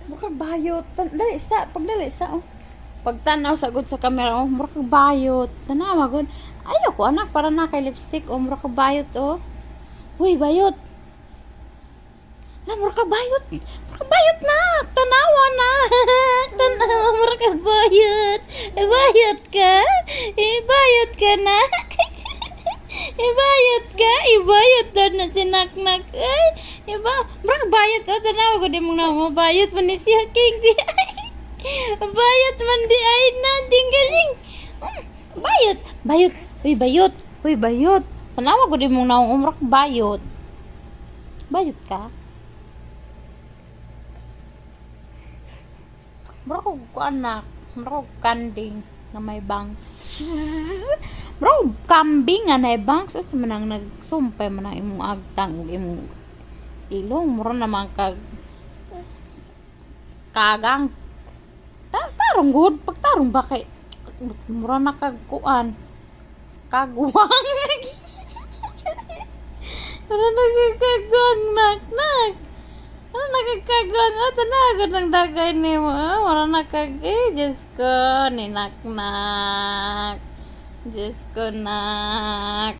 Murag bayot. Dali sa, pagdali sa, oh. Pagtanaw sagod sa camera, oh, murag bayot. Tanawa gud. Ayaw ko anak para na kay lipstick, oh, murag bayot, oh. Uy, bayot. Na, murag bayot. Murag bayot na. Tanawa na. Tanawa, murag bayot. Bayot ka? Bayot ka na? Ibayot ka? Ibayot daw na sinaknak. Ay, iba. Murag bayot, oh. Tanawa ko di mong na, bayot man ni siya, king di. Bayot man di ay na dinggaling. Bayot, bayot. Uy, bayot. Uy, bayot. Tanawa ko di mong naong umrak bayot. Bayot ka? Mura ko anak. Mura ko kanding na may bangs. Mura ko kambing na may bangs. So, manang nagsumpay man ang imong agtang imong ilong. Mura naman kagang. Tarong good. Pagtarong ba kay mura na kagkuan. Kagwang. Ano nagkagwang nak. Ano nagkagwang? Tanagan ng dagay ni mo. Wala Diyos ko. Ninak. Diyos ko nak.